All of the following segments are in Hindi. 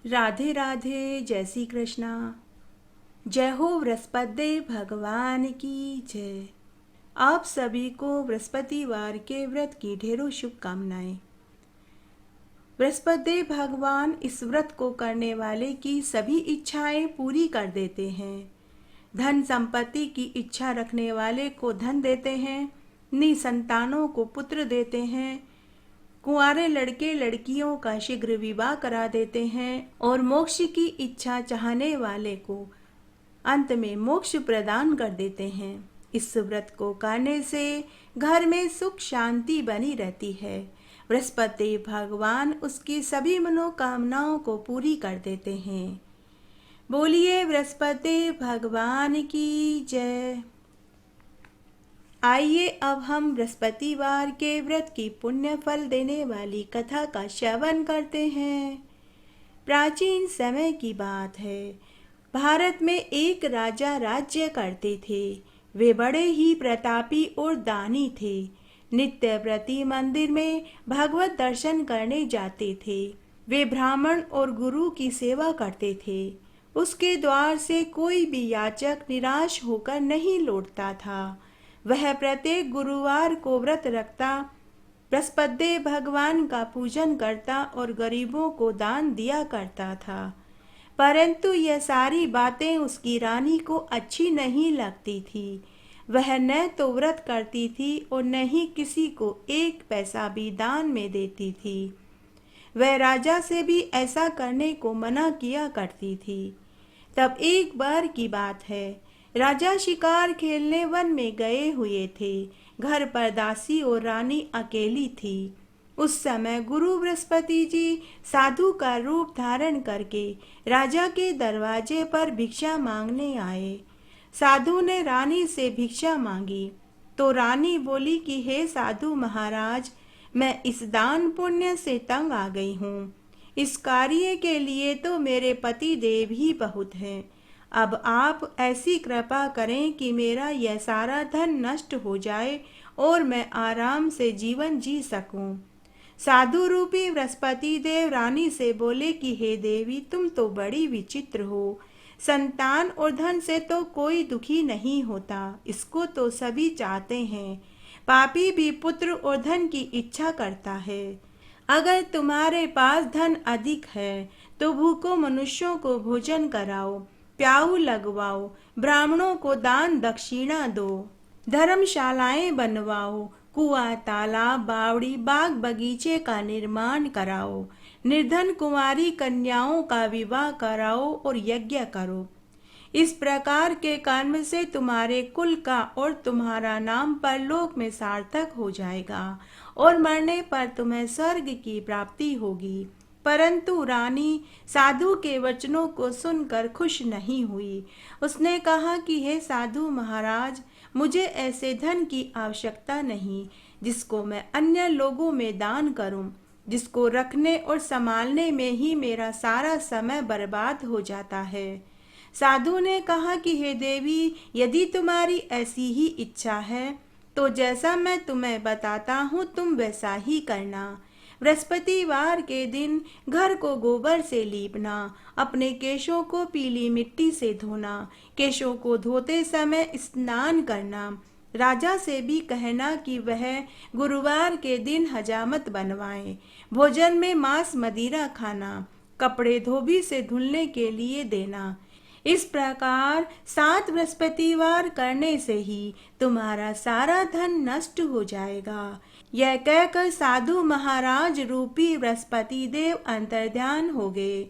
राधे राधे, जय श्री कृष्णा। जय हो बृहस्पति भगवान की जय। आप सभी को बृहस्पतिवार के व्रत की ढेरों शुभकामनाएं। बृहस्पति भगवान इस व्रत को करने वाले की सभी इच्छाएं पूरी कर देते हैं। धन संपत्ति की इच्छा रखने वाले को धन देते हैं, निसंतानों को पुत्र देते हैं, कुंवारे लड़के लड़कियों का शीघ्र विवाह करा देते हैं और मोक्ष की इच्छा चाहने वाले को अंत में मोक्ष प्रदान कर देते हैं। इस व्रत को करने से घर में सुख शांति बनी रहती है। बृहस्पति भगवान उसकी सभी मनोकामनाओं को पूरी कर देते हैं। बोलिए बृहस्पति भगवान की जय। आइए अब हम बृहस्पतिवार के व्रत की पुण्य फल देने वाली कथा का श्रवण करते हैं। प्राचीन समय की बात है। भारत में एक राजा राज्य करते थे। वे बड़े ही प्रतापी और दानी थे। नित्य प्रति मंदिर में भगवत दर्शन करने जाते थे। वे ब्राह्मण और गुरु की सेवा करते थे। उसके द्वार से कोई भी याचक निराश होकर नहीं लौटता था। वह प्रत्येक गुरुवार को व्रत रखता, बृहस्पति भगवान का पूजन करता और गरीबों को दान दिया करता था। परंतु यह सारी बातें उसकी रानी को अच्छी नहीं लगती थी। वह न तो व्रत करती थी और न ही किसी को एक पैसा भी दान में देती थी। वह राजा से भी ऐसा करने को मना किया करती थी। तब एक बार की बात है, राजा शिकार खेलने वन में गए हुए थे। घर पर दासी और रानी अकेली थी। उस समय गुरु बृहस्पति जी साधु का रूप धारण करके राजा के दरवाजे पर भिक्षा मांगने आए। साधु ने रानी से भिक्षा मांगी तो रानी बोली कि हे साधु महाराज, मैं इस दान पुण्य से तंग आ गई हूँ। इस कार्य के लिए तो मेरे पति देव ही बहुत हैं। अब आप ऐसी कृपा करें कि मेरा यह सारा धन नष्ट हो जाए और मैं आराम से जीवन जी सकूं। साधु रूपी बृहस्पति देव रानी से बोले कि हे देवी, तुम तो बड़ी विचित्र हो। संतान और धन से तो कोई दुखी नहीं होता, इसको तो सभी चाहते हैं। पापी भी पुत्र और धन की इच्छा करता है। अगर तुम्हारे पास धन अधिक है तो भूखों मनुष्यों को भोजन कराओ, प्याऊ लगवाओ, ब्राह्मणों को दान दक्षिणा दो, धर्मशालाएं बनवाओ, कुआं तालाब बावड़ी बाग बगीचे का निर्माण कराओ, निर्धन कुंवारी कन्याओं का विवाह कराओ और यज्ञ करो। इस प्रकार के कर्म से तुम्हारे कुल का और तुम्हारा नाम परलोक में सार्थक हो जाएगा और मरने पर तुम्हें स्वर्ग की प्राप्ति होगी। परंतु रानी साधु के वचनों को सुनकर खुश नहीं हुई। उसने कहा कि हे साधु महाराज, मुझे ऐसे धन की आवश्यकता नहीं जिसको मैं अन्य लोगों में दान करूं, जिसको रखने और संभालने में ही मेरा सारा समय बर्बाद हो जाता है। साधु ने कहा कि हे देवी, यदि तुम्हारी ऐसी ही इच्छा है तो जैसा मैं तुम्हें बताता हूँ तुम वैसा ही करना। बृहस्पतिवार के दिन घर को गोबर से लीपना, अपने केशों को पीली मिट्टी से धोना, केशों को धोते समय स्नान करना। राजा से भी कहना कि वह गुरुवार के दिन हजामत बनवाए, भोजन में मांस मदिरा खाना, कपड़े धोबी से धुलने के लिए देना। इस प्रकार 7 बृहस्पतिवार करने से ही तुम्हारा सारा धन नष्ट हो जाएगा। यह कहकर साधु महाराज रूपी बृहस्पति देव अंतर्ध्यान हो गए।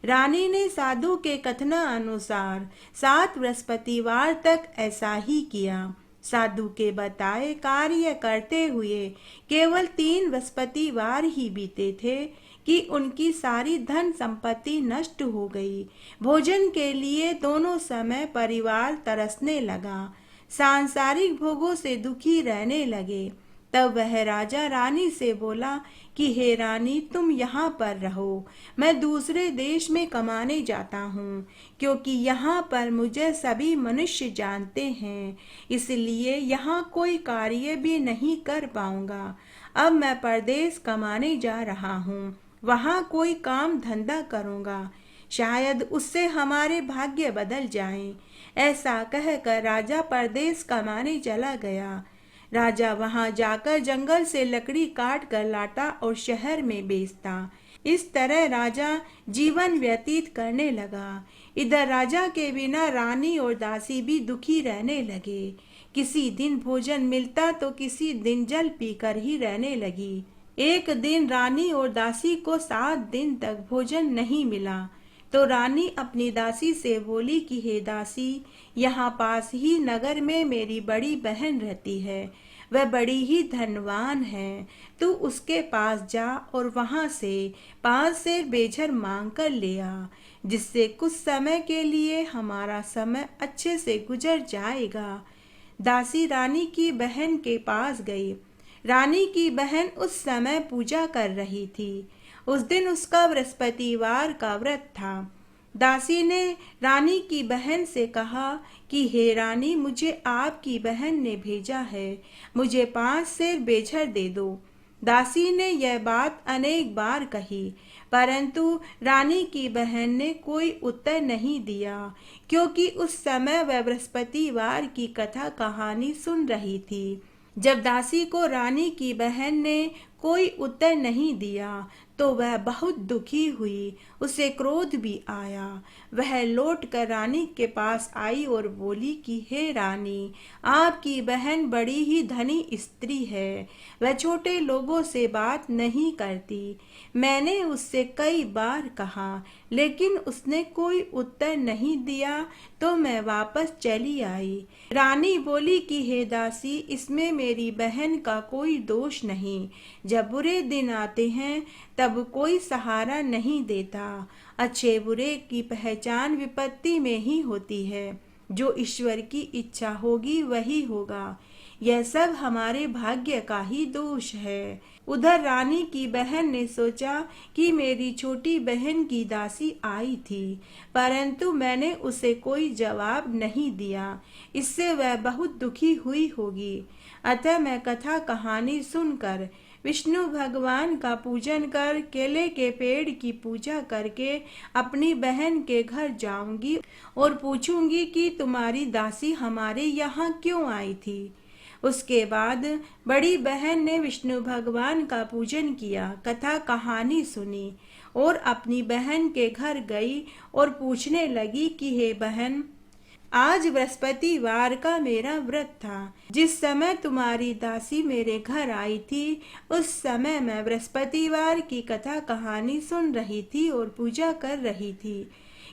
रानी ने साधु के कथना अनुसार 7 बृहस्पतिवार तक ऐसा ही किया। साधु के बताए कार्य करते हुए केवल 3 बृहस्पतिवार ही बीते थे कि उनकी सारी धन संपत्ति नष्ट हो गई। भोजन के लिए दोनों समय परिवार तरसने लगा, सांसारिक भोगों से दुखी रहने लगे। तब वह राजा रानी से बोला कि हे रानी, तुम यहाँ पर रहो, मैं दूसरे देश में कमाने जाता हूँ, क्योंकि यहाँ पर मुझे सभी मनुष्य जानते हैं, इसलिए यहाँ कोई कार्य भी नहीं कर पाऊंगा। अब मैं परदेश कमाने जा रहा हूँ, वहाँ कोई काम धंधा करूँगा। शायद उससे हमारे भाग्य बदल जाएं। ऐसा कहकर राजा परदेश कमाने चला गया। राजा वहां जाकर जंगल से लकड़ी काट कर लाता और शहर में बेचता। इस तरह राजा जीवन व्यतीत करने लगा। इधर राजा के बिना रानी और दासी भी दुखी रहने लगे। किसी दिन भोजन मिलता तो किसी दिन जल पीकर ही रहने लगी। एक दिन रानी और दासी को 7 दिन तक भोजन नहीं मिला। तो रानी अपनी दासी से बोली कि हे दासी, यहाँ पास ही नगर में मेरी बड़ी बहन रहती है। वह बड़ी ही धनवान है। तू उसके पास जा और वहां से 5 सेर बेझर मांग कर ले आ, जिससे कुछ समय के लिए हमारा समय अच्छे से गुजर जाएगा। दासी रानी की बहन के पास गई। रानी की बहन उस समय पूजा कर रही थी। उस दिन उसका बृहस्पतिवार का व्रत था। दासी ने रानी की बहन से कहा कि हे रानी, मुझे आपकी बहन ने भेजा है, मुझे 5 सेर बेझर दे दो। दासी ने यह बात अनेक बार कही, परंतु रानी की बहन ने कोई उत्तर नहीं दिया, क्योंकि उस समय वह बृहस्पतिवार की कथा कहानी सुन रही थी। जब दासी को रानी की बहन ने कोई उत्तर नहीं दिया तो वह बहुत दुखी हुई। उसे क्रोध भी आया। वह लौटकर रानी के पास आई और बोली कि हे रानी, आपकी बहन बड़ी ही धनी स्त्री है। वह छोटे लोगों से बात नहीं करती। मैंने उससे कई बार कहा, लेकिन उसने कोई उत्तर नहीं दिया, तो मैं वापस चली आई। रानी बोली कि हे दासी, इसमें मेरी बहन का कोई दोष नहीं। जब बुरे दिन आते हैं तब कोई सहारा नहीं देता। अच्छे बुरे की पहचान विपत्ति में ही होती है। जो ईश्वर की इच्छा होगी वही होगा। यह सब हमारे भाग्य का ही दोष है। उधर रानी की बहन ने सोचा कि मेरी छोटी बहन की दासी आई थी, परंतु मैंने उसे कोई जवाब नहीं दिया। इससे वह बहुत दुखी हुई होगी। अतः मैं कथा कहानी सुनकर, विष्णु भगवान का पूजन कर, केले के पेड़ की पूजा करके अपनी बहन के घर जाऊंगी और पूछूंगी कि तुम्हारी दासी हमारे यहाँ क्यों आई थी। उसके बाद बड़ी बहन ने विष्णु भगवान का पूजन किया, कथा कहानी सुनी और अपनी बहन के घर गई और पूछने लगी कि हे बहन, आज बृहस्पतिवार का मेरा व्रत था। जिस समय तुम्हारी दासी मेरे घर आई थी, उस समय मैं बृहस्पतिवार की कथा कहानी सुन रही थी और पूजा कर रही थी।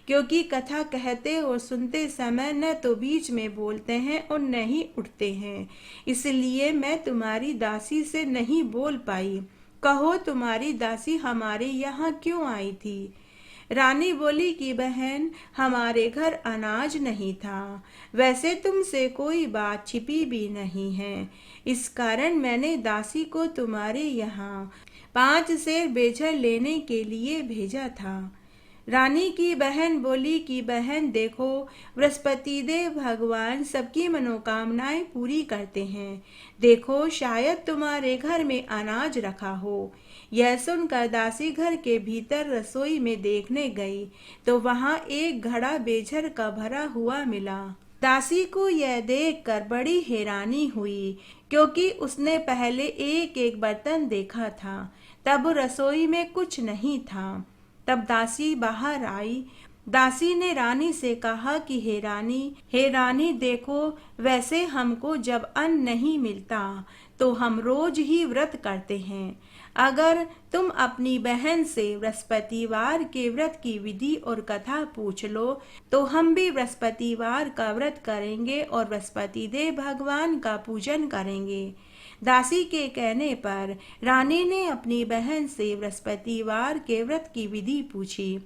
क्योंकि कथा कहते और सुनते समय न तो बीच में बोलते हैं और न ही उठते हैं, इसलिए मैं तुम्हारी दासी से नहीं बोल पाई। कहो, तुम्हारी दासी हमारे यहाँ क्यों आई थी? रानी बोली कि बहन, हमारे घर अनाज नहीं था। वैसे तुमसे कोई बात छिपी भी नहीं है। इस कारण मैंने दासी को तुम्हारे यहाँ 5 सेर बेझर लेने के लिए भेजा था। रानी की बहन बोली कि बहन देखो, बृहस्पति देव भगवान सबकी मनोकामनाएं पूरी करते हैं। देखो, शायद तुम्हारे घर में अनाज रखा हो। यह सुनकर दासी घर के भीतर रसोई में देखने गई तो वहां एक घड़ा बेझर का भरा हुआ मिला। दासी को यह देखकर बड़ी हैरानी हुई, क्योंकि उसने पहले एक एक बर्तन देखा था। तब रसोई में कुछ नहीं था। तब दासी बाहर आई। दासी ने रानी से कहा कि हे रानी देखो, वैसे हमको जब अन्न नहीं मिलता तो हम रोज ही व्रत करते हैं। अगर तुम अपनी बहन से बृहस्पतिवार के व्रत की विधि और कथा पूछ लो तो हम भी बृहस्पतिवार का व्रत करेंगे और बृहस्पति देव भगवान का पूजन करेंगे। दासी के कहने पर रानी ने अपनी बहन से बृहस्पतिवार के व्रत की विधि पूछी।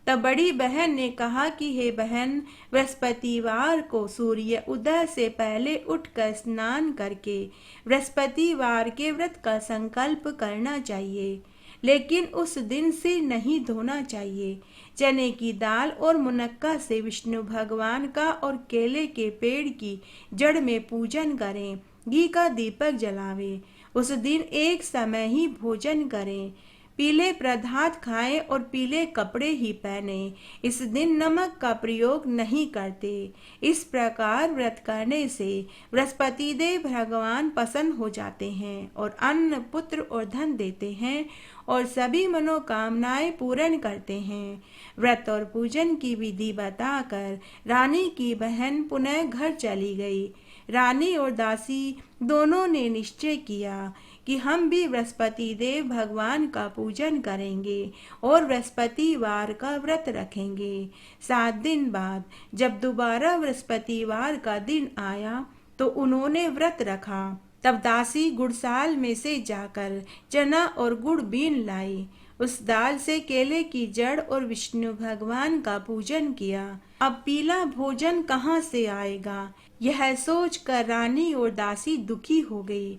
तब बड़ी बहन ने कहा कि हे बहन, बृहस्पतिवार को सूर्य उदय से पहले उठकर स्नान करके बृहस्पतिवार के व्रत का संकल्प करना चाहिए, लेकिन उस दिन सिर नहीं धोना चाहिए। चने की दाल और मुनक्का से विष्णु भगवान का और केले के पेड़ की जड़ में पूजन करें। घी का दीपक जलावें। उस दिन एक समय ही भोजन करें। पीले पदार्थ खाएं और पीले कपड़े ही पहने। इस दिन नमक का प्रयोग नहीं करते। इस प्रकार व्रत करने से बृहस्पति देव भगवान प्रसन्न हो जाते हैं और अन्न, पुत्र और धन देते हैं और सभी मनोकामनाएं पूर्ण करते हैं। व्रत और पूजन की विधि बताकर रानी की बहन पुनः घर चली गई। रानी और दासी दोनों ने निश्चय किया कि हम भी बृहस्पति देव भगवान का पूजन करेंगे और बृहस्पतिवार का व्रत रखेंगे। 7 दिन बाद जब दोबारा बृहस्पतिवार का दिन आया तो उन्होंने व्रत रखा। तब दासी गुड़साल में से जाकर चना और गुड़ बीन लाई। उस दाल से केले की जड़ और विष्णु भगवान का पूजन किया। अब पीला भोजन कहाँ से आएगा, यह सोचकर रानी और दासी दुखी हो गई।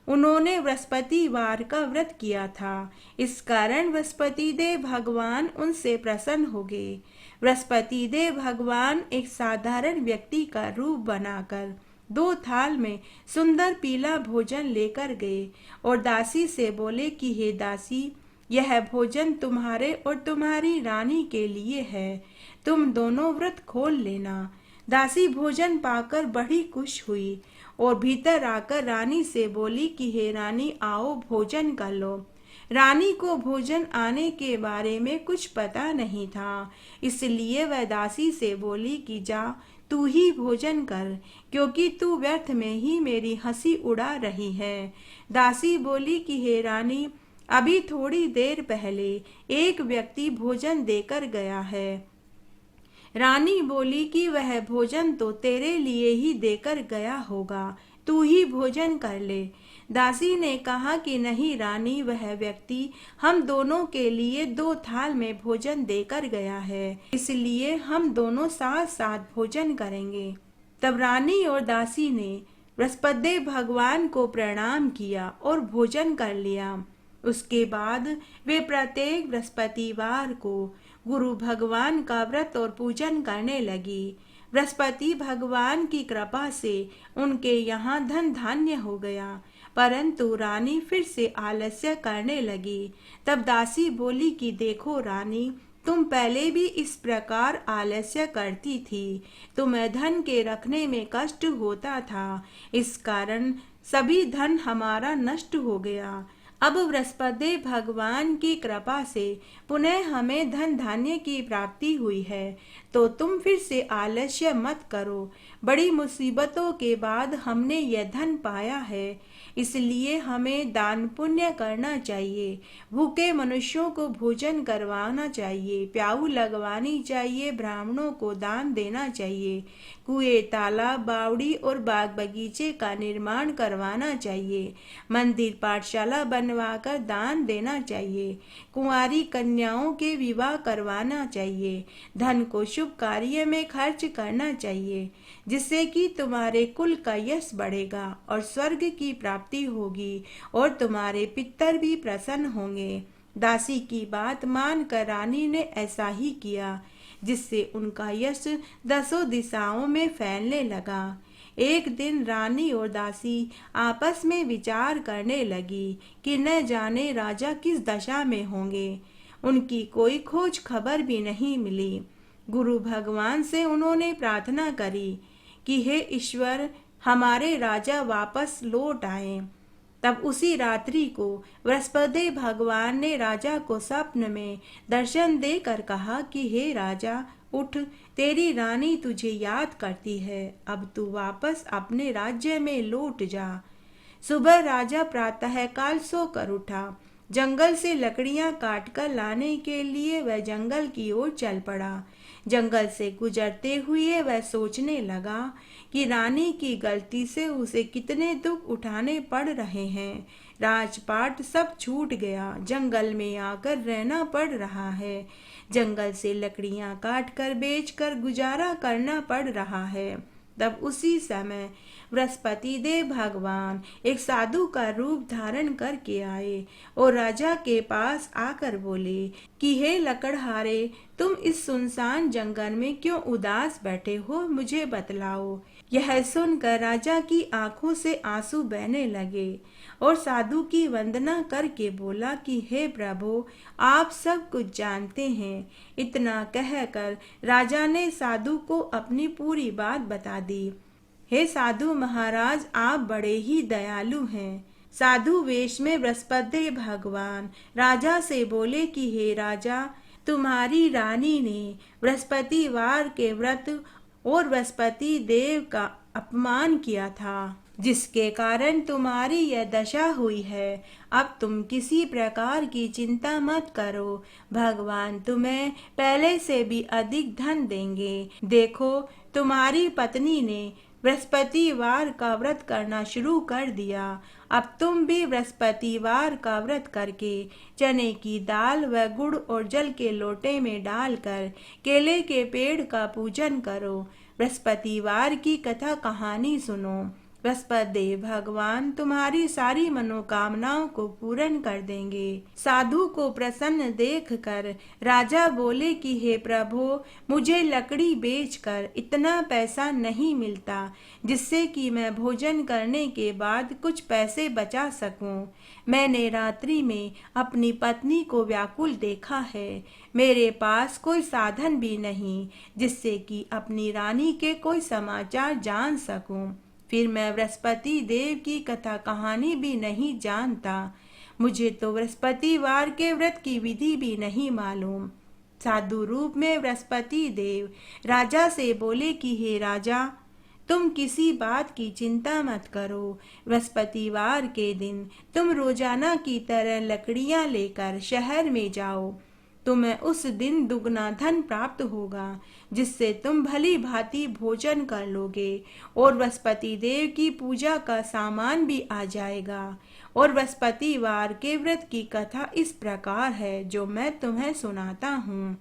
उन्होंने बृहस्पतिवार का व्रत किया था, इस कारण बृहस्पति देव भगवान उनसे प्रसन्न हो गए। बृहस्पति देव भगवान एक साधारण व्यक्ति का रूप बनाकर 2 थाल में सुंदर पीला भोजन लेकर गए और दासी से बोले कि हे दासी, यह भोजन तुम्हारे और तुम्हारी रानी के लिए है, तुम दोनों व्रत खोल लेना। दासी भोजन पाकर बड़ी खुश हुई और भीतर आकर रानी से बोली कि हे रानी, आओ भोजन कर लो। रानी को भोजन आने के बारे में कुछ पता नहीं था, इसलिए वह दासी से बोली कि जा तू ही भोजन कर, क्योंकि तू व्यर्थ में ही मेरी हंसी उड़ा रही है। दासी बोली कि हे रानी, अभी थोड़ी देर पहले एक व्यक्ति भोजन देकर गया है। रानी बोली कि वह भोजन तो तेरे लिए ही देकर गया होगा, तू ही भोजन कर ले। दासी ने कहा कि नहीं रानी, वह व्यक्ति हम दोनों के लिए 2 थाल में भोजन देकर गया है, इसलिए हम दोनों साथ साथ भोजन करेंगे। तब रानी और दासी ने बृहस्पति भगवान को प्रणाम किया और भोजन कर लिया। उसके बाद वे प्रत्येक बृहस्पतिवार को गुरु भगवान का व्रत और पूजन करने लगी। बृहस्पति भगवान की कृपा से उनके यहाँ धन धान्य हो गया, परंतु रानी फिर से आलस्य करने लगी। तब दासी बोली कि देखो रानी, तुम पहले भी इस प्रकार आलस्य करती थी, तुम्हें धन के रखने में कष्ट होता था, इस कारण सभी धन हमारा नष्ट हो गया। अब बृहस्पति भगवान की कृपा से पुनः हमें धन धान्य की प्राप्ति हुई है, तो तुम फिर से आलस्य मत करो। बड़ी मुसीबतों के बाद हमने यह धन पाया है, इसलिए हमें दान पुण्य करना चाहिए। भूखे मनुष्यों को भोजन करवाना चाहिए, प्याऊ लगवानी चाहिए, ब्राह्मणों को दान देना चाहिए, कुएं, तालाब, बावड़ी और बाग बगीचे का निर्माण करवाना चाहिए, मंदिर पाठशाला बनवाकर दान देना चाहिए, कुंवारी कन्याओं के विवाह करवाना चाहिए, धन को शुभ कार्य में खर्च करना चाहिए, जिससे कि तुम्हारे कुल का यश बढ़ेगा और स्वर्ग की प्राप्ति होगी और तुम्हारे पितर भी प्रसन्न होंगे। दासी की बात मानकर रानी ने ऐसा ही किया, जिससे उनका यश 10 दिशाओं में फैलने लगा। एक दिन रानी और दासी आपस में विचार करने लगी कि न जाने राजा किस दशा में होंगे। उनकी कोई खोज खबर भी नहीं मिली। गुरु भगवान से उन्होंने प्रार्थना करी कि हे ईश्वर, हमारे राजा वापस लौट आए। तब उसी रात्रि को बृहस्पति भगवान ने राजा को स्वप्न में दर्शन देकर कहा कि हे राजा, उठ, तेरी रानी तुझे याद करती है, अब तू वापस अपने राज्य में लौट जा। सुबह राजा प्रातःकाल सोकर उठा। जंगल से लकड़ियां काटकर लाने के लिए वह जंगल की ओर चल पड़ा। जंगल से गुजरते हुए वह सोचने लगा कि रानी की गलती से उसे कितने दुख उठाने पड़ रहे हैं। राजपाट सब छूट गया, जंगल में आकर रहना पड़ रहा है। जंगल से लकड़ियां काटकर बेचकर गुजारा करना पड़ रहा है। तब उसी समय बृहस्पति देव भगवान एक साधु का रूप धारण करके आए और राजा के पास आकर बोले कि हे लकड़हारे, तुम इस सुनसान जंगल में क्यों उदास बैठे हो, मुझे बतलाओ। यह सुनकर राजा की आंखों से आंसू बहने लगे और साधु की वंदना करके बोला कि हे प्रभु, आप सब कुछ जानते हैं। इतना कहकर राजा ने साधु को अपनी पूरी बात बता दी। हे साधु महाराज, आप बड़े ही दयालु हैं। साधु वेश में बृहस्पति भगवान राजा से बोले कि हे राजा, तुम्हारी रानी ने बृहस्पतिवार के व्रत और बृहस्पति देव का अपमान किया था, जिसके कारण तुम्हारी यह दशा हुई है। अब तुम किसी प्रकार की चिंता मत करो, भगवान तुम्हें पहले से भी अधिक धन देंगे। देखो, तुम्हारी पत्नी ने बृहस्पतिवार का व्रत करना शुरू कर दिया। अब तुम भी बृहस्पतिवार का व्रत करके चने की दाल व गुड़ और जल के लोटे में डालकर केले के पेड़ का पूजन करो। बृहस्पतिवार की कथा कहानी सुनो। बृहस्पति देव भगवान तुम्हारी सारी मनोकामनाओं को पूर्ण कर देंगे। साधु को प्रसन्न देखकर राजा बोले कि हे प्रभु, मुझे लकड़ी बेचकर इतना पैसा नहीं मिलता जिससे कि मैं भोजन करने के बाद कुछ पैसे बचा सकूं। मैंने रात्रि में अपनी पत्नी को व्याकुल देखा है। मेरे पास कोई साधन भी नहीं जिससे कि अपनी रानी के कोई समाचार जान सकूं। फिर मैं बृहस्पति देव की कथा कहानी भी नहीं जानता। मुझे तो बृहस्पतिवार के व्रत की विधि भी नहीं मालूम। साधु रूप में बृहस्पति देव राजा से बोले कि हे राजा, तुम किसी बात की चिंता मत करो। बृहस्पतिवार के दिन तुम रोजाना की तरह लकड़ियां लेकर शहर में जाओ। तुम्हें उस दिन दुगना धन प्राप्त होगा, जिससे तुम भली भांति भोजन कर लोगे और बृहस्पति देव की पूजा का सामान भी आ जाएगा। और बृहस्पतिवार के व्रत की कथा इस प्रकार है, जो मैं तुम्हें सुनाता हूँ।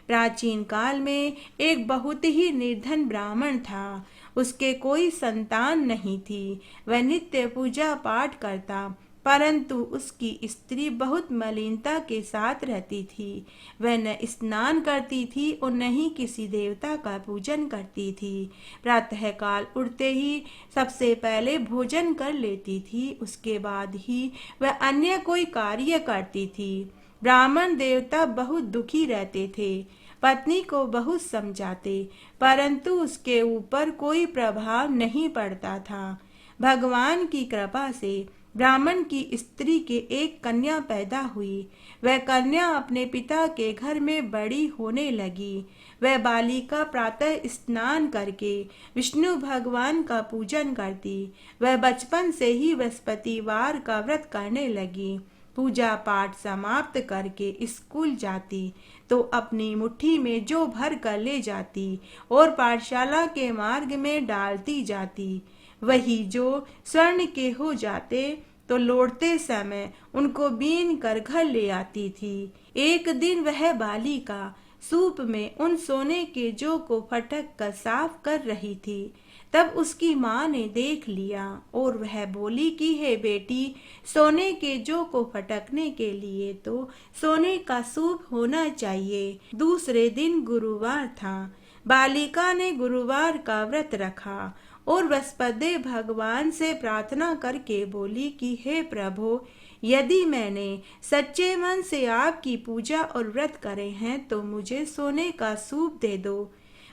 प्राचीन काल में एक बहुत ही निर्धन ब्राह्मण था। उसके कोई संतान नहीं थी। वह नित्य पूजा पाठ करता, परंतु उसकी स्त्री बहुत मलिनता के साथ रहती थी। वह न स्नान करती थी और न ही किसी देवता का पूजन करती थी। प्रातःकाल उठते ही सबसे पहले भोजन कर लेती थी, उसके बाद ही वह अन्य कोई कार्य करती थी। ब्राह्मण देवता बहुत दुखी रहते थे। पत्नी को बहुत समझाते, परंतु उसके ऊपर कोई प्रभाव नहीं पड़ता था। भगवान की कृपा से ब्राह्मण की स्त्री के एक कन्या पैदा हुई। वह कन्या अपने पिता के घर में बड़ी होने लगी। वह बालिका प्रातः स्नान करके विष्णु भगवान का पूजन करती। वह बचपन से ही बृहस्पतिवार का व्रत करने लगी। पूजा पाठ समाप्त करके स्कूल जाती तो अपनी मुट्ठी में जो भर कर ले जाती और पाठशाला के मार्ग में डालती जाती। वही जो स्वर्ण के हो जाते तो लौटते समय उनको बीन कर घर ले आती थी। एक दिन वह बालिका सूप में उन सोने के जौ को फटक कर साफ कर रही थी। तब उसकी माँ ने देख लिया और वह बोली कि हे बेटी, सोने के जौ को फटकने के लिए तो सोने का सूप होना चाहिए। दूसरे दिन गुरुवार था। बालिका ने गुरुवार का व्रत रखा और बृहस्पति भगवान से प्रार्थना करके बोली कि हे प्रभु, यदि मैंने सच्चे मन से आपकी पूजा और व्रत करे हैं तो मुझे सोने का सूप दे दो।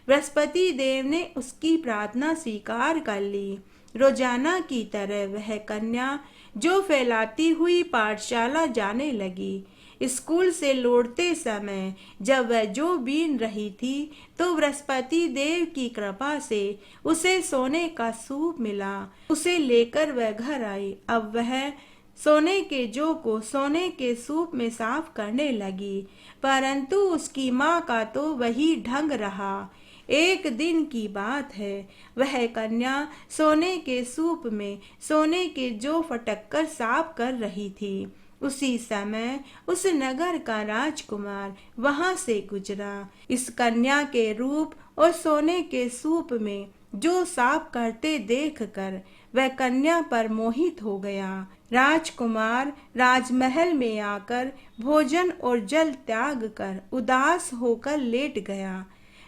बृहस्पति देव ने उसकी प्रार्थना स्वीकार कर ली। रोजाना की तरह वह कन्या जो फैलाती हुई पाठशाला जाने लगी। स्कूल से लौटते समय जब वह जो बीन रही थी तो बृहस्पति देव की कृपा से उसे सोने का सूप मिला। उसे लेकर वह घर आई। अब वह सोने के जौ को सोने के सूप में साफ करने लगी, परंतु उसकी माँ का तो वही ढंग रहा। एक दिन की बात है, वह कन्या सोने के सूप में सोने के जौ फटक कर साफ कर रही थी। उसी समय उस नगर का राजकुमार वहां से गुजरा। इस कन्या के रूप और सोने के सूप में जो साफ करते देखकर वह कन्या पर मोहित हो गया। राजकुमार राजमहल में आकर भोजन और जल त्याग कर उदास होकर लेट गया।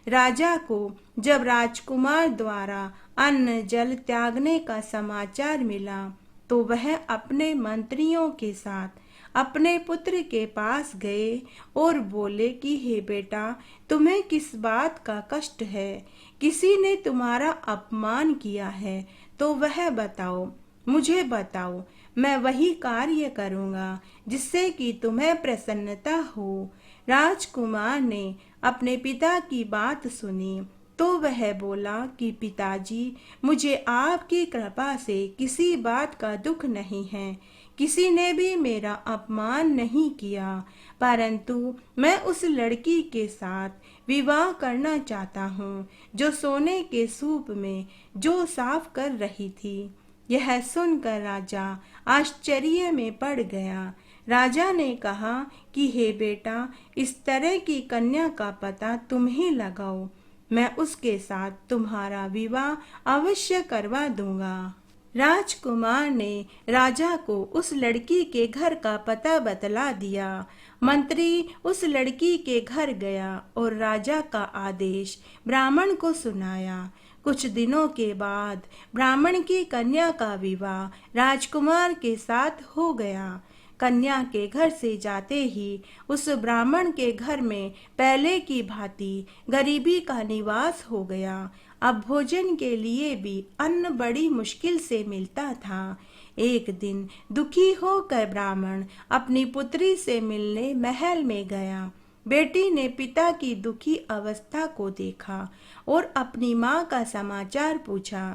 राजा को जब राजकुमार द्वारा अन्न जल त्यागने का समाचार मिला तो वह अपने मंत्रियों के साथ अपने पुत्र के पास गए और बोले कि हे बेटा, तुम्हें किस बात का कष्ट है? किसी ने तुम्हारा अपमान किया है तो वह बताओ, मुझे बताओ, मैं वही कार्य करूँगा जिससे कि तुम्हें प्रसन्नता हो। राजकुमार ने अपने पिता की बात सुनी तो वह बोला कि पिताजी, मुझे आपकी कृपा से किसी बात का दुख नहीं है, किसी ने भी मेरा अपमान नहीं किया, परंतु मैं उस लड़की के साथ विवाह करना चाहता हूँ जो सोने के सूप में जो साफ कर रही थी। यह सुनकर राजा आश्चर्य में पड़ गया। राजा ने कहा कि हे बेटा, इस तरह की कन्या का पता तुम ही लगाओ, मैं उसके साथ तुम्हारा विवाह अवश्य करवा दूंगा। राजकुमार ने राजा को उस लड़की के घर का पता बतला दिया। मंत्री उस लड़की के घर गया और राजा का आदेश ब्राह्मण को सुनाया। कुछ दिनों के बाद ब्राह्मण की कन्या का विवाह राजकुमार के साथ हो गया। कन्या के घर से जाते ही उस ब्राह्मण के घर में पहले की भांति गरीबी का निवास हो गया। अब भोजन के लिए भी अन्न बड़ी मुश्किल से मिलता था। एक दिन दुखी होकर ब्राह्मण अपनी पुत्री से मिलने महल में गया। बेटी ने पिता की दुखी अवस्था को देखा और अपनी माँ का समाचार पूछा।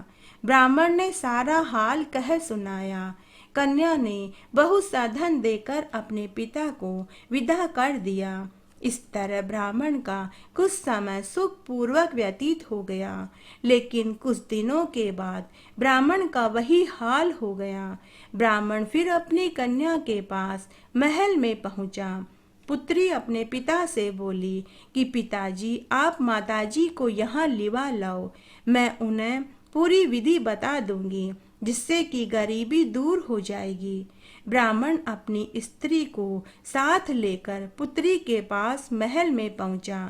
ब्राह्मण ने सारा हाल कह सुनाया। कन्या ने बहुत सा धन देकर अपने पिता को विदा कर दिया। इस तरह ब्राह्मण का कुछ समय सुखपूर्वक व्यतीत हो गया, लेकिन कुछ दिनों के बाद ब्राह्मण का वही हाल हो गया। ब्राह्मण फिर अपनी कन्या के पास महल में पहुंचा। पुत्री अपने पिता से बोली कि पिताजी, आप माताजी को यहाँ लिवा लाओ, मैं उन्हें पूरी विधि बता दूंगी जिससे कि गरीबी दूर हो जाएगी। ब्राह्मण अपनी स्त्री को साथ लेकर पुत्री के पास महल में पहुंचा।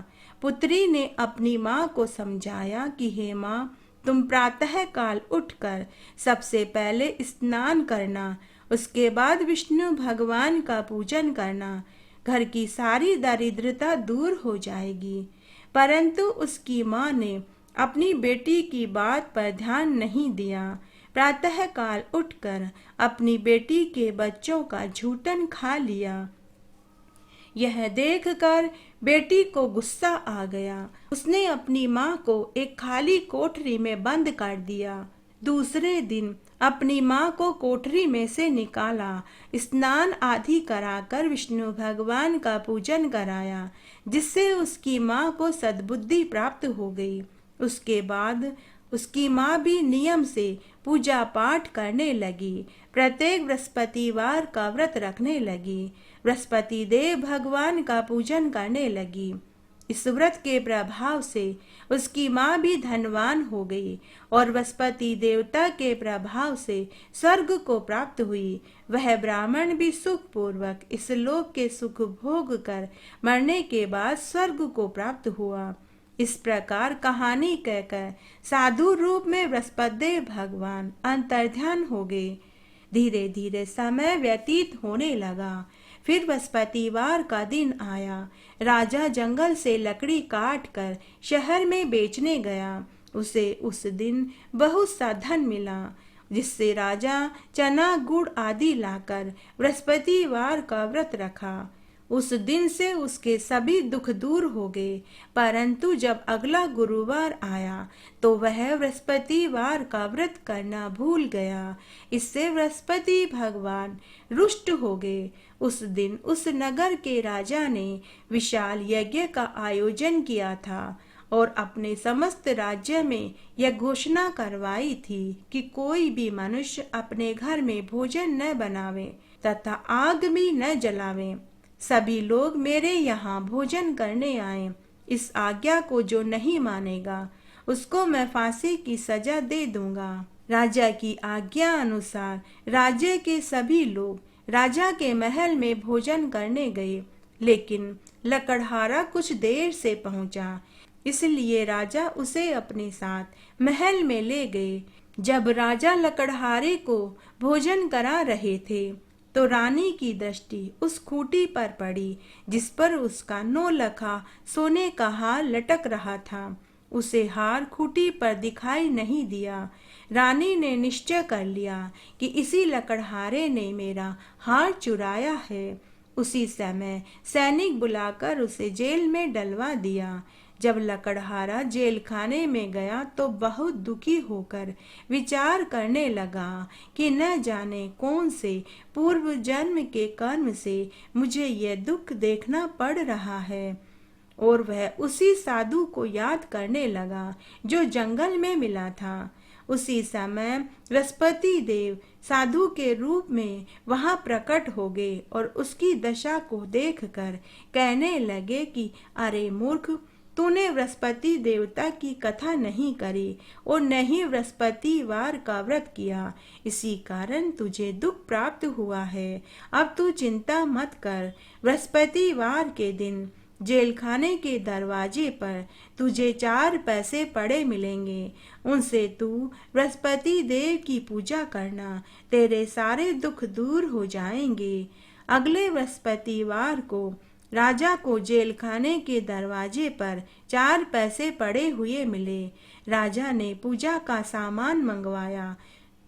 पुत्री ने अपनी माँ को समझाया कि हे माँ, तुम प्रातः काल उठकर सबसे पहले स्नान करना, उसके बाद विष्णु भगवान का पूजन करना, घर की सारी दारिद्रता दूर हो जाएगी। परंतु उसकी माँ ने अपनी बेटी की बात पर ध्यान नहीं दिया। प्रातः काल उठकर अपनी बेटी के बच्चों का झूठन खा लिया। यह देखकर बेटी को गुस्सा आ गया। उसने अपनी माँ को एक खाली कोठरी में बंद कर दिया। दूसरे दिन अपनी माँ को कोठरी में से निकाला, स्नान आदि कराकर विष्णु भगवान का पूजन कराया, जिससे उसकी माँ को सद्बुद्धि प्राप्त हो गई। उसके बाद उसकी माँ भी नियम से पूजा पाठ करने लगी। प्रत्येक बृहस्पतिवार का व्रत रखने लगी। बृहस्पति देव भगवान का पूजन करने लगी। इस व्रत के प्रभाव से उसकी माँ भी धनवान हो गई और बृहस्पति देवता के प्रभाव से स्वर्ग को प्राप्त हुई। वह ब्राह्मण भी सुखपूर्वक इस लोक के सुख भोग कर मरने के बाद स्वर्ग को प्राप्त हुआ। इस प्रकार कहानी कहकर साधु रूप में बृहस्पति भगवान अंतर्ध्यान हो गए। धीरे धीरे समय व्यतीत होने लगा। फिर बृहस्पतिवार का दिन आया। राजा जंगल से लकड़ी काट कर शहर में बेचने गया। उसे उस दिन बहुत सा धन मिला, जिससे राजा चना गुड़ आदि लाकर बृहस्पतिवार का व्रत रखा। उस दिन से उसके सभी दुख दूर हो गए। परंतु जब अगला गुरुवार आया तो वह बृहस्पतिवार का व्रत करना भूल गया। इससे बृहस्पति भगवान रुष्ट हो गए। उस दिन उस नगर के राजा ने विशाल यज्ञ का आयोजन किया था और अपने समस्त राज्य में यह घोषणा करवाई थी कि कोई भी मनुष्य अपने घर में भोजन न बनावे तथा आग भी न जलावे। सभी लोग मेरे यहाँ भोजन करने आए। इस आज्ञा को जो नहीं मानेगा उसको मैं फांसी की सजा दे दूंगा। राजा की आज्ञा अनुसार राज्य के सभी लोग राजा के महल में भोजन करने गए, लेकिन लकड़हारा कुछ देर से पहुंचा, इसलिए राजा उसे अपने साथ महल में ले गए। जब राजा लकड़हारे को भोजन करा रहे थे तो रानी की दृष्टि उस खूंटी पर पड़ी जिस पर उसका 9 लखा सोने का हार लटक रहा था। उसे हार खूंटी पर दिखाई नहीं दिया। रानी ने निश्चय कर लिया कि इसी लकड़हारे ने मेरा हार चुराया है। उसी समय सैनिक बुलाकर उसे जेल में डलवा दिया। जब लकड़हारा जेल खाने में गया तो बहुत दुखी होकर विचार करने लगा कि न जाने कौन से पूर्व जन्म के कर्म से मुझे यह दुख देखना पड़ रहा है। और वह उसी साधु को याद करने लगा जो जंगल में मिला था। उसी समय बृहस्पति देव साधु के रूप में वहां प्रकट हो गए और उसकी दशा को देखकर कहने लगे कि अरे मूर्ख, तूने बृहस्पति देवता की कथा नहीं करी और न ही बृहस्पतिवार का व्रत किया, इसी कारण तुझे दुख प्राप्त हुआ है। अब तू चिंता मत कर। बृहस्पतिवार के दिन जेल खाने के दरवाजे पर तुझे 4 पैसे पड़े मिलेंगे। उनसे तू बृहस्पति देव की पूजा करना, तेरे सारे दुख दूर हो जाएंगे। अगले बृहस्पतिवार को राजा को जेल खाने के दरवाजे पर 4 पैसे पड़े हुए मिले। राजा ने पूजा का सामान मंगवाया,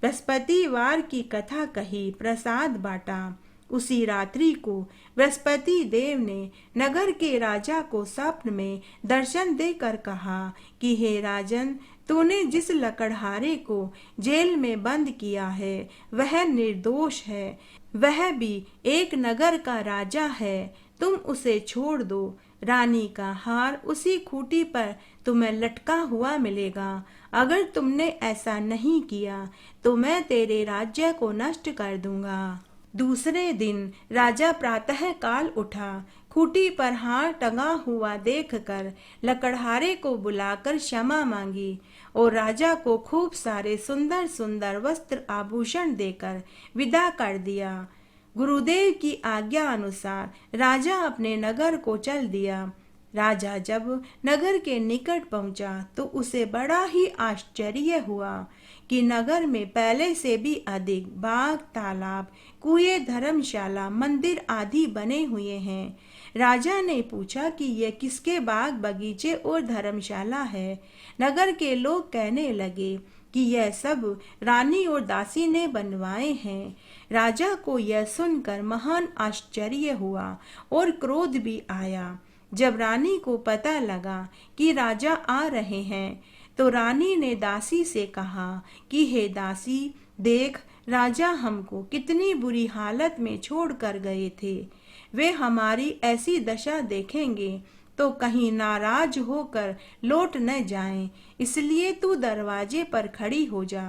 बृहस्पतिवार की कथा कही, प्रसाद बांटा। उसी रात्रि को बृहस्पति देव ने नगर के राजा को स्वप्न में दर्शन देकर कहा कि हे राजन, तूने जिस लकड़हारे को जेल में बंद किया है वह निर्दोष है। वह भी एक नगर का राजा है। तुम उसे छोड़ दो। रानी का हार उसी खूंटी पर तुम्हें लटका हुआ मिलेगा। अगर तुमने ऐसा नहीं किया तो मैं तेरे राज्य को नष्ट कर दूंगा। दूसरे दिन राजा प्रातः काल उठा। खूंटी पर हार टंगा हुआ देखकर लकड़हारे को बुलाकर क्षमा मांगी और राजा को खूब सारे सुंदर सुंदर वस्त्र आभूषण देकर विदा कर दिया। गुरुदेव की आज्ञा अनुसार राजा अपने नगर को चल दिया। राजा जब नगर के निकट पहुंचा तो उसे बड़ा ही आश्चर्य हुआ कि नगर में पहले से भी अधिक बाग, तालाब, कुएं, धर्मशाला, मंदिर आदि बने हुए हैं। राजा ने पूछा कि यह किसके बाग, बगीचे और धर्मशाला है। नगर के लोग कहने लगे कि यह सब रानी और दासी ने बनवाए हैं। राजा को यह सुनकर महान आश्चर्य हुआ और क्रोध भी आया। जब रानी को पता लगा कि राजा आ रहे हैं तो रानी ने दासी से कहा कि हे दासी, देख, राजा हमको कितनी बुरी हालत में छोड़ कर गए थे। वे हमारी ऐसी दशा देखेंगे तो कहीं नाराज होकर लौट न जाएं, इसलिए तू दरवाजे पर खड़ी हो जा।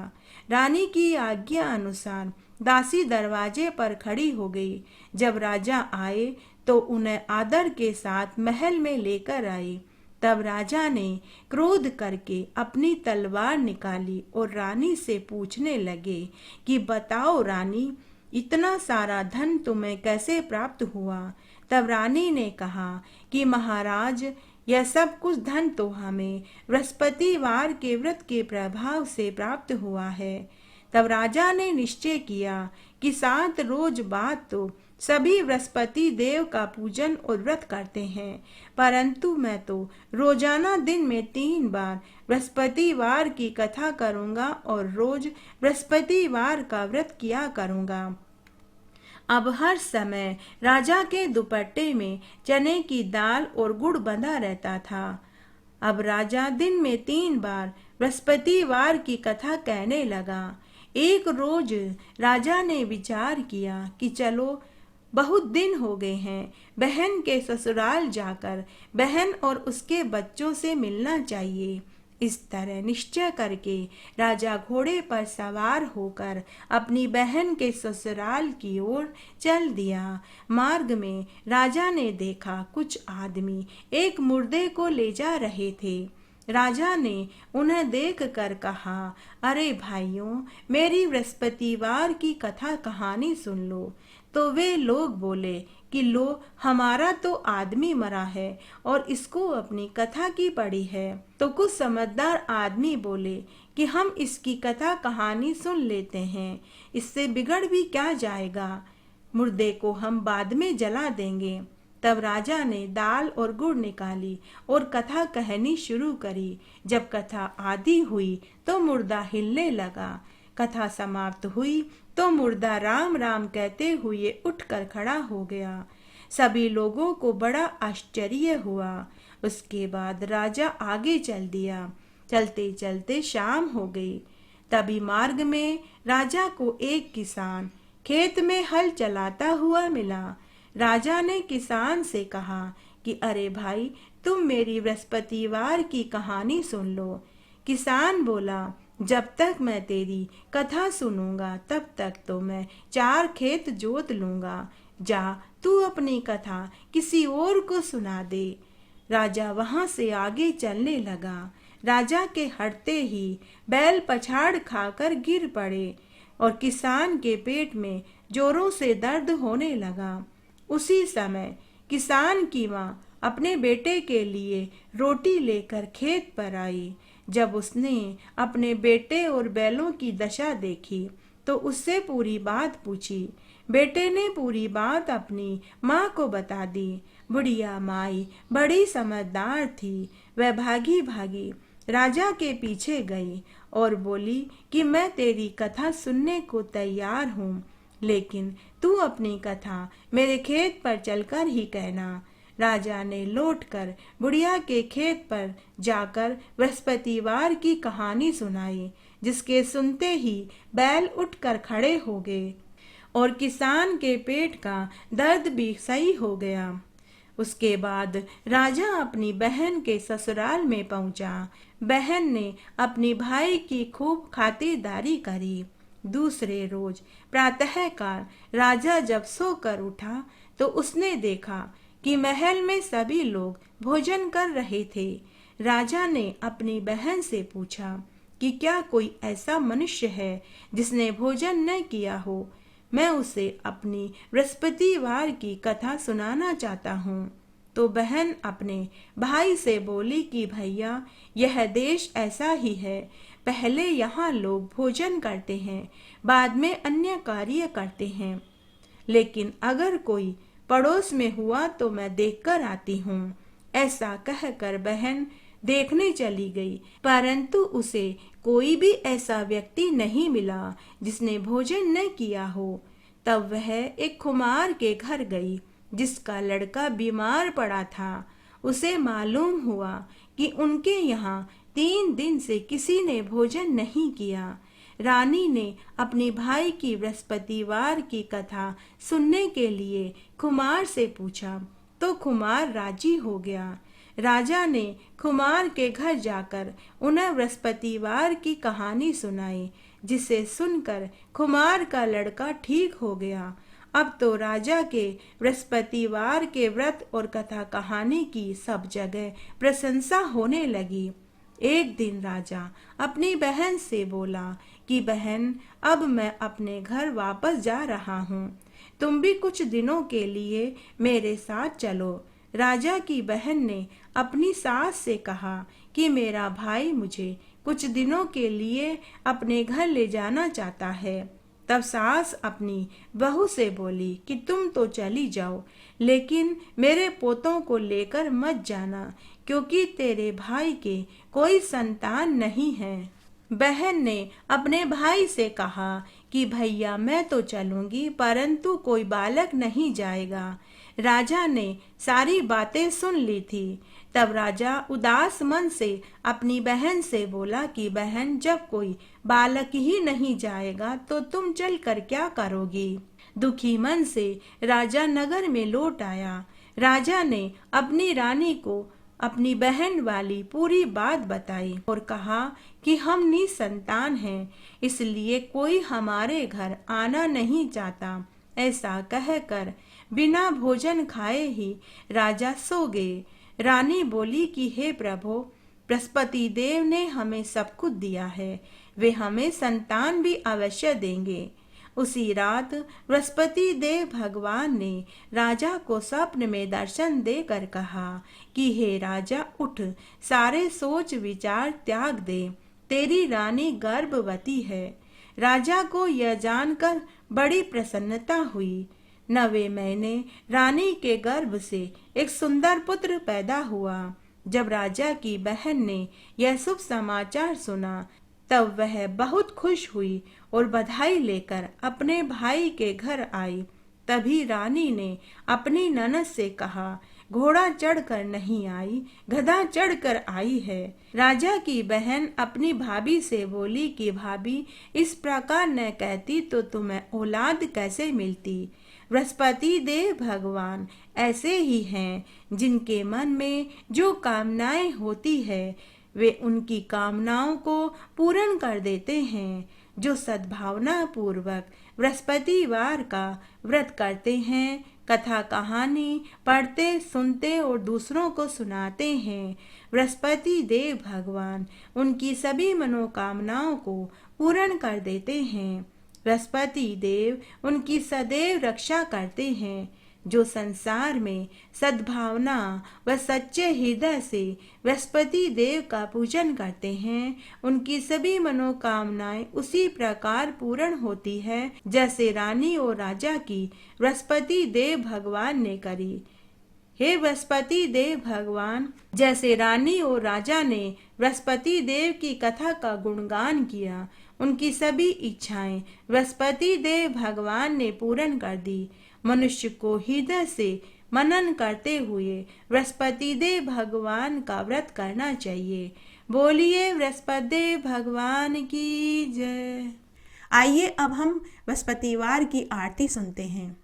रानी की आज्ञा अनुसार दासी दरवाजे पर खड़ी हो गई। जब राजा आए तो उन्हें आदर के साथ महल में लेकर आई। तब राजा ने क्रोध करके अपनी तलवार निकाली और रानी से पूछने लगे कि बताओ रानी, इतना सारा धन तुम्हें कैसे प्राप्त हुआ। तब रानी ने कहा कि महाराज, यह सब कुछ धन तो हमें बृहस्पतिवार के व्रत के प्रभाव से प्राप्त हुआ है। तब राजा ने निश्चय किया कि 7 रोज बाद तो सभी बृहस्पति देव का पूजन और व्रत करते हैं, परंतु मैं तो रोजाना दिन में 3 बार बृहस्पतिवार की कथा करूंगा और रोज बृहस्पतिवार का व्रत किया करूंगा। अब हर समय राजा के दुपट्टे में चने की दाल और गुड़ बंधा रहता था। अब राजा दिन में 3 बार बृहस्पतिवार की कथा कहने लगा। एक रोज राजा ने विचार किया कि चलो, बहुत दिन हो गए हैं, बहन के ससुराल जाकर बहन और उसके बच्चों से मिलना चाहिए। इस तरह निश्चय करके राजा घोड़े पर सवार होकर अपनी बहन के ससुराल की ओर चल दिया। मार्ग में राजा ने देखा कुछ आदमी एक मुर्दे को ले जा रहे थे। राजा ने उन्हें देखकर कहा, अरे भाइयों, मेरी बृहस्पतिवार की कथा कहानी सुन लो। तो वे लोग बोले कि लो हमारा तो आदमी मरा है और इसको अपनी कथा की पड़ी है। तो कुछ समझदार आदमी बोले कि हम इसकी कथा कहानी सुन लेते हैं, इससे बिगड़ भी क्या जाएगा, मुर्दे को हम बाद में जला देंगे। तब राजा ने दाल और गुड़ निकाली और कथा कहनी शुरू करी। जब कथा आधी हुई तो मुर्दा हिलने लगा। कथा समाप्त हुई तो मुर्दा राम राम कहते हुए उठकर खड़ा हो गया। सभी लोगों को बड़ा आश्चर्य हुआ। उसके बाद राजा आगे चल दिया। चलते चलते शाम हो गई। तभी मार्ग में राजा को एक किसान खेत में हल चलाता हुआ मिला। राजा ने किसान से कहा कि अरे भाई, तुम मेरी बृहस्पतिवार की कहानी सुन लो। किसान बोला, जब तक मैं तेरी कथा सुनूंगा तब तक तो मैं 4 खेत जोत लूंगा। जा तू अपनी कथा किसी और को सुना दे। राजा वहां से आगे चलने लगा। राजा के हटते ही बैल पछाड़ खाकर गिर पड़े और किसान के पेट में जोरों से दर्द होने लगा। उसी समय किसान की माँ अपने बेटे के लिए रोटी लेकर खेत पर आई। जब उसने अपने बेटे और बैलों की दशा देखी तो उससे पूरी बात पूछी। बेटे ने पूरी बात अपनी माँ को बता दी। बुढ़िया माई बड़ी समझदार थी। वह भागी भागी राजा के पीछे गई और बोली कि मैं तेरी कथा सुनने को तैयार हूँ, लेकिन तू अपनी कथा मेरे खेत पर चलकर ही कहना। राजा ने लौटकर बुढ़िया के खेत पर जाकर बृहस्पतिवार की कहानी सुनाई, जिसके सुनते ही बैल उठकर खड़े हो गए और किसान के पेट का दर्द भी सही हो गया। उसके बाद राजा अपनी बहन के ससुराल में पहुंचा। बहन ने अपनी भाई की खूब खातिरदारी करी। दूसरे रोज प्रातःकाल राजा जब सोकर उठा तो उसने देखा कि महल में सभी लोग भोजन कर रहे थे। राजा ने अपनी बहन से पूछा कि क्या कोई ऐसा मनुष्य है जिसने भोजन न किया हो। मैं उसे अपनी बृहस्पतिवार की कथा सुनाना चाहता हूँ। तो बहन अपने भाई से बोली कि भैया, यह देश ऐसा ही है। पहले यहाँ लोग भोजन करते हैं, बाद में अन्य कार्य करते हैं, लेकिन अगर कोई पड़ोस में हुआ तो मैं देखकर आती हूँ। ऐसा कहकर बहन देखने चली गई, परंतु उसे कोई भी ऐसा व्यक्ति नहीं मिला जिसने भोजन न किया हो। तब वह एक खुमार के घर गई जिसका लड़का बीमार पड़ा था। उसे मालूम हुआ कि उनके यहाँ 3 दिन से किसी ने भोजन नहीं किया। रानी ने अपने भाई की बृहस्पतिवार की कथा सुनने के लिए खुमार से पूछा तो खुमार राजी हो गया। राजा ने खुमार के घर जाकर उन्हें बृहस्पतिवार की कहानी सुनाई, जिसे सुनकर खुमार का लड़का ठीक हो गया। अब तो राजा के बृहस्पतिवार के व्रत और कथा कहानी की सब जगह प्रशंसा होने लगी। एक दिन राजा अपनी बहन से बोला कि बहन, अब मैं अपने घर वापस जा रहा हूँ, तुम भी कुछ दिनों के लिए मेरे साथ चलो। राजा की बहन ने अपनी सास से कहा कि मेरा भाई मुझे कुछ दिनों के लिए अपने घर ले जाना चाहता है। तब सास अपनी बहू से बोली कि तुम तो चली जाओ, लेकिन मेरे पोतों को लेकर मत जाना, क्योंकि तेरे भाई के कोई संतान नहीं है। बहन ने अपने भाई से कहा कि भैया, मैं तो चलूंगी, परंतु कोई बालक नहीं जाएगा। राजा ने सारी बातें सुन ली थी। तब राजा उदास मन से अपनी बहन से बोला कि बहन, जब कोई बालक ही नहीं जाएगा तो तुम चलकर क्या करोगी। दुखी मन से राजा नगर में लौट आया। राजा ने अपनी रानी को अपनी बहन वाली पूरी बात बताई और कहा कि हम निसंतान हैं, इसलिए कोई हमारे घर आना नहीं चाहता। ऐसा कहकर बिना भोजन खाए ही राजा सो गए। रानी बोली कि हे प्रभु, बृहस्पति देव ने हमें सब कुछ दिया है, वे हमें संतान भी अवश्य देंगे। उसी रात बृहस्पति देव भगवान ने राजा को स्वप्न में दर्शन देकर कहा कि हे राजा, उठ, सारे सोच विचार त्याग दे, तेरी रानी गर्भवती है। राजा को यह जानकर बड़ी प्रसन्नता हुई। 9वें महीने रानी के गर्भ से एक सुंदर पुत्र पैदा हुआ। जब राजा की बहन ने यह शुभ समाचार सुना तब वह बहुत खुश हुई और बधाई लेकर अपने भाई के घर आई। तभी रानी ने अपनी ननद से कहा, घोड़ा चढ़कर नहीं आई, गधा चढ़कर आई है। राजा की बहन अपनी भाभी से बोली कि भाभी, इस प्रकार न कहती तो तुम्हें औलाद कैसे मिलती। बृहस्पति देव भगवान ऐसे ही हैं, जिनके मन में जो कामनाएं होती है वे उनकी कामनाओं को पूर्ण कर देते हैं। जो सद्भावना पूर्वक बृहस्पतिवार का व्रत करते हैं, कथा कहानी पढ़ते सुनते और दूसरों को सुनाते हैं, बृहस्पति देव भगवान उनकी सभी मनोकामनाओं को पूर्ण कर देते हैं। बृहस्पति देव उनकी सदैव रक्षा करते हैं। जो संसार में सद्भावना व सच्चे हृदय से बृहस्पति देव का पूजन करते हैं, उनकी सभी मनोकामनाएं उसी प्रकार पूर्ण होती है जैसे रानी और राजा की बृहस्पति देव भगवान ने करी। हे बृहस्पति देव भगवान, जैसे रानी और राजा ने बृहस्पति देव की कथा का गुणगान किया, उनकी सभी इच्छाएं बृहस्पति देव भगवान ने पूर्ण कर दी। मनुष्य को हृदय से मनन करते हुए बृहस्पति देव भगवान का व्रत करना चाहिए। बोलिए बृहस्पति देव भगवान की जय। आइए अब हम बृहस्पतिवार की आरती सुनते हैं।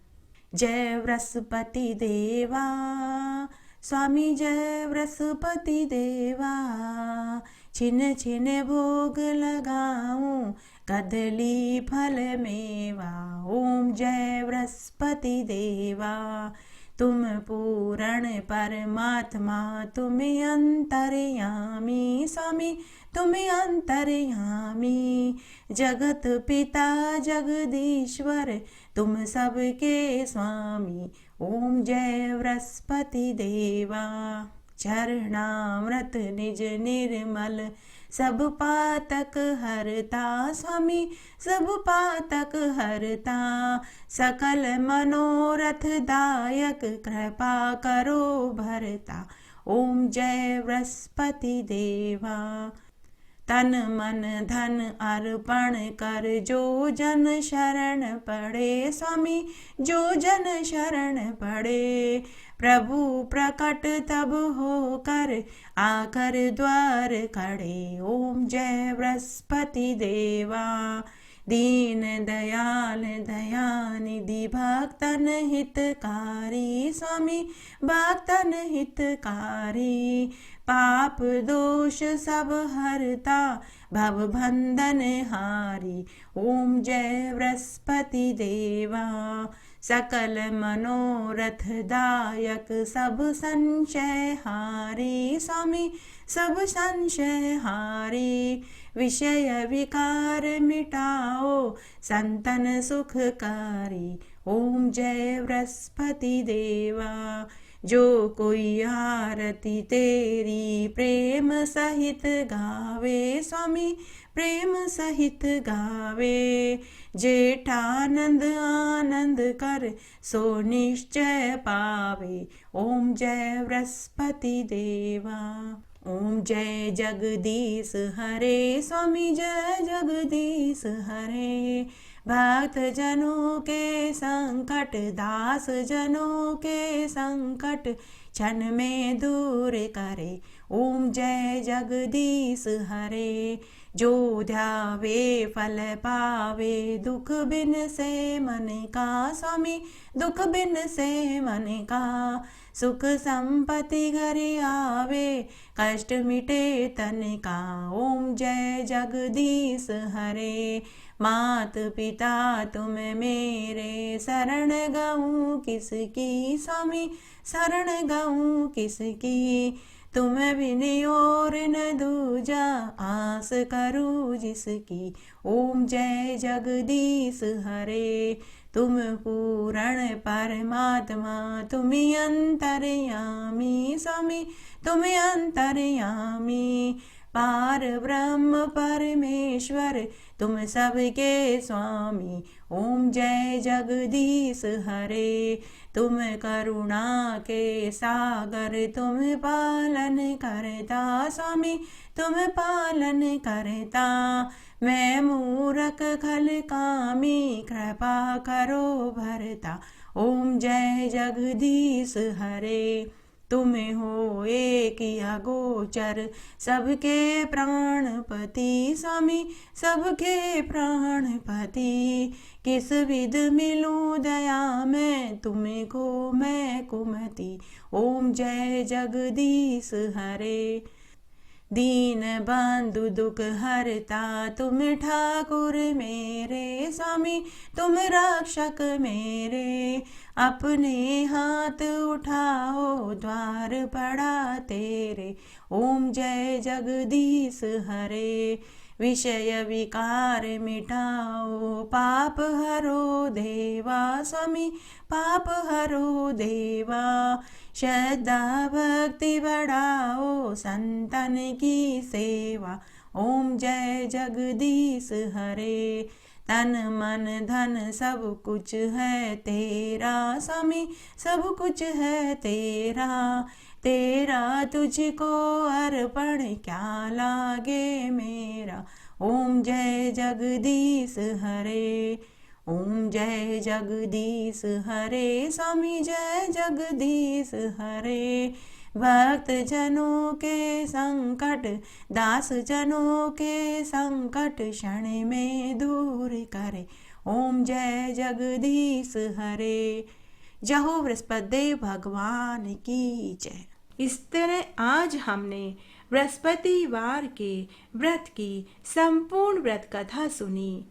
जय बृहस्पति देवा स्वामी, जय बृहस्पति देवा, छिन छिन भोग लगाऊं कदली फल मेवा। ओम जय बृहस्पति देवा, तुम पूर्ण परमात्मा, तुम अंतर्यामी स्वामी, तुम अंतर्यामी। जगत पिता जगदीश्वर, तुम सबके स्वामी। ओम जय बृहस्पति देवा। चरणामृत निज निर्मल, सब पातक हरता स्वामी, सब पातक हरता। सकल मनोरथ दायक, कृपा करो भरता। ओम जय बृहस्पति देवा। तन मन धन अर्पण कर, जो जन शरण पड़े स्वामी, जो जन शरण पड़े। प्रभु प्रकट तब होकर, आकर द्वार खड़े। ओम जय बृहस्पति देवा। दीन दयाल दयानिधि, भक्तन हितकारी स्वामी, भक्तन हितकारी। पाप दोष सब हरता, भव बंधन हारी। ओम जय बृहस्पति देवा। सकल मनोरथ दायक, सब संशय हारी स्वामी, सब संशय हारी। विषय विकार मिटाओ, संतन सुखकारी। ओम जय बृहस्पति देवा। जो कोई आरती तेरी प्रेम सहित गावे स्वामी, प्रेम सहित गावे। जेठानंद आनंद कर, सो निश्चय पावे। ओम जय बृहस्पति देवा। ओम जय जगदीश हरे स्वामी, जय जगदीश हरे। भक्त जनों के संकट, दास जनों के संकट, क्षण में दूर करे। ओम जय जगदीश हरे। जो ध्यावे फल पावे, दुख बिन से मन का स्वामी, दुख बिन से मन का। सुख संपत्ति घर आवे, कष्ट मिटे तन का। ओम जय जगदीश हरे। मात पिता तुम मेरे, शरण गऊँ किसकी स्वामी, शरण गऊँ किसकी। तुम बिन और न दूजा, पूजा आस करूं जिसकी। ओम जय जगदीश हरे। तुम पूर्ण परमात्मा तुम अंतर्यामी स्वामी तुम अंतर्यामी। पार ब्रह्म परमेश्वर तुम सबके स्वामी। ओम जय जगदीश हरे। तुम करुणा के सागर तुम पालन करता स्वामी तुम पालन करता। मैं मूरख खल कामी कृपा करो भरता। ओम जय जगदीश हरे। तुम हो एक अगोचर सबके प्राणपति स्वामी सबके प्राणपति। किस विध मिलूं दया मैं तुमको मैं कुमति। ओम जय जगदीश हरे। दीन बंधु दुख हरता तुम ठाकुर मेरे स्वामी तुम रक्षक मेरे। अपने हाथ उठाओ द्वार पड़ा तेरे। ओम जय जगदीश हरे। विषय विकार मिटाओ पाप हरो देवा स्वामी पाप हरो देवा। श्रद्धा भक्ति बढ़ाओ संतन की सेवा। ओम जय जगदीश हरे। तन मन धन सब कुछ है तेरा स्वामी सब कुछ है तेरा। तेरा तुझको अर्पण क्या लागे मेरा। ओम जय जगदीश हरे। ओम जय जगदीश हरे स्वामी जय जगदीश हरे। भक्त जनों के संकट दास जनों के संकट क्षण में दूर करे। ओम जय जगदीश हरे। जय हो बृहस्पतिदेव भगवान की जय। इस तरह आज हमने बृहस्पतिवार के व्रत की संपूर्ण व्रत कथा सुनी।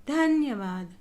धन्यवाद।